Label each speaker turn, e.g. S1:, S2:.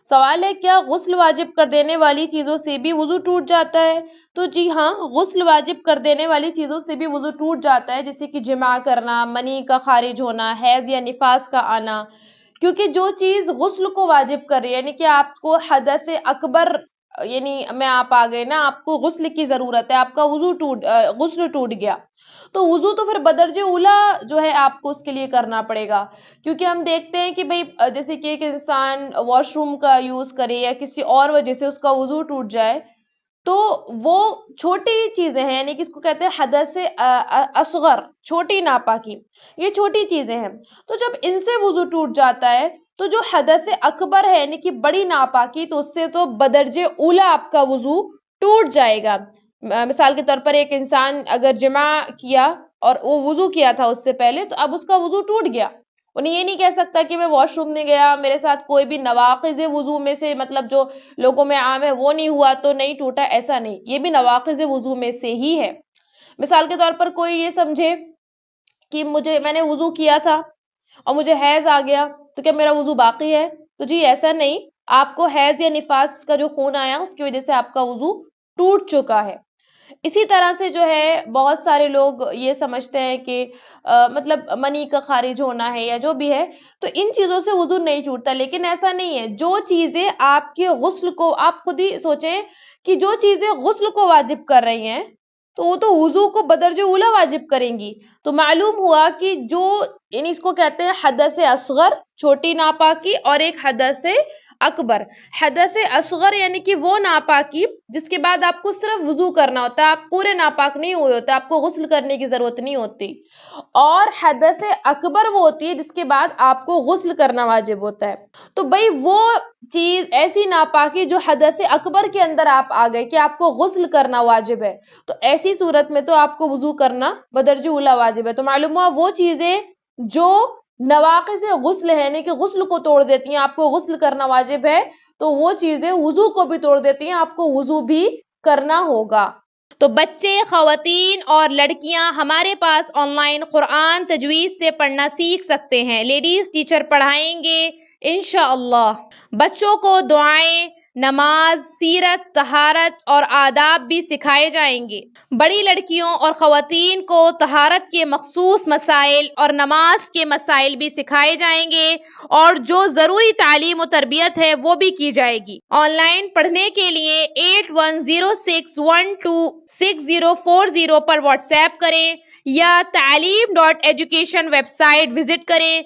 S1: سوال ہے کیا غسل واجب کر دینے والی چیزوں سے بھی وضو ٹوٹ جاتا ہے؟ تو جی ہاں، غسل واجب کر دینے والی چیزوں سے بھی وضو ٹوٹ جاتا ہے، جیسے کہ جماع کرنا، منی کا خارج ہونا، حیض یا نفاس کا آنا، کیونکہ جو چیز غسل کو واجب کر رہی ہے، یعنی کہ آپ کو حدث اکبر، یعنی میں آپ آ گئے نا، آپ کو غسل کی ضرورت ہے، آپ کا غسل ٹوٹ گیا، تو وضو تو پھر بدرجہ اولا جو ہے آپ کو اس کے لیے کرنا پڑے گا، کیونکہ ہم دیکھتے ہیں کہ بھئی جیسے کہ ایک انسان واش روم کا یوز کرے یا کسی اور وجہ سے اس کا وضو ٹوٹ جائے، تو وہ چھوٹی چیزیں ہیں، یعنی کہ اس کو کہتے ہیں حدث اصغر، چھوٹی ناپاکی، یہ چھوٹی چیزیں ہیں، تو جب ان سے وضو ٹوٹ جاتا ہے تو جو حدث اکبر ہے یعنی کہ بڑی ناپاکی، تو اس سے تو بدرجہ اولا آپ کا وضو ٹوٹ جائے گا۔ مثال کے طور پر ایک انسان اگر جماع کیا اور وہ وضو کیا تھا اس سے پہلے، تو اب اس کا وضو ٹوٹ گیا، انہیں یہ نہیں کہہ سکتا کہ میں واش روم نہیں گیا، میرے ساتھ کوئی بھی نواقض وضو میں سے مطلب جو لوگوں میں عام ہے وہ نہیں ہوا تو نہیں ٹوٹا، ایسا نہیں، یہ بھی نواقض وضو میں سے ہی ہے۔ مثال کے طور پر کوئی یہ سمجھے کہ میں نے وضو کیا تھا اور مجھے حیض آ گیا، تو کیا میرا وضو باقی ہے؟ تو جی ایسا نہیں، آپ کو حیض یا نفاس کا جو خون آیا اس کی وجہ سے آپ کا وضو ٹوٹ چکا ہے۔ اسی طرح سے جو ہے بہت سارے لوگ یہ سمجھتے ہیں کہ مطلب منی کا خارج ہونا ہے یا جو بھی ہے، تو ان چیزوں سے وضو نہیں ٹوٹتا، لیکن ایسا نہیں ہے، جو چیزیں آپ کے غسل کو، آپ خود ہی سوچیں کہ جو چیزیں غسل کو واجب کر رہی ہیں تو وہ تو وضو کو بدرجہ اولا واجب کریں گی، تو معلوم ہوا کہ جو یعنی اس کو کہتے ہیں حدث اصغر، چھوٹی ناپاکی، اور ایک حدث اکبر۔ حدث اصغر یعنی کہ وہ ناپاکی جس کے بعد آپ کو صرف وضو کرنا ہوتا ہے، آپ پورے ناپاک نہیں ہوئے ہوتے، آپ کو غسل کرنے کی ضرورت نہیں ہوتی، اور حدث اکبر وہ ہوتی ہے جس کے بعد آپ کو غسل کرنا واجب ہوتا ہے۔ تو بھئی وہ چیز ایسی ناپاکی جو حدث اکبر کے اندر آپ آ گئے کہ آپ کو غسل کرنا واجب ہے، تو ایسی صورت میں تو آپ کو وضو کرنا بدرجہ اولا واجب ہے، تو معلوم ہوا وہ چیزیں جو نواقض غسل ہے یعنی کہ غسل کو توڑ دیتی ہیں، آپ کو غسل کرنا واجب ہے، تو وہ چیزیں وضو کو بھی توڑ دیتی ہیں، آپ کو وضو بھی کرنا ہوگا۔ تو بچے، خواتین اور لڑکیاں ہمارے پاس آن لائن قرآن تجوید سے پڑھنا سیکھ سکتے ہیں، لیڈیز ٹیچر پڑھائیں گے انشاءاللہ۔ بچوں کو دعائیں، نماز، سیرت، طہارت اور آداب بھی سکھائے جائیں گے۔ بڑی لڑکیوں اور خواتین کو طہارت کے مخصوص مسائل اور نماز کے مسائل بھی سکھائے جائیں گے، اور جو ضروری تعلیم و تربیت ہے وہ بھی کی جائے گی۔ آن لائن پڑھنے کے لیے 8106126040 پر واٹس ایپ کریں یا تعلیم.education ویب سائٹ وزٹ کریں۔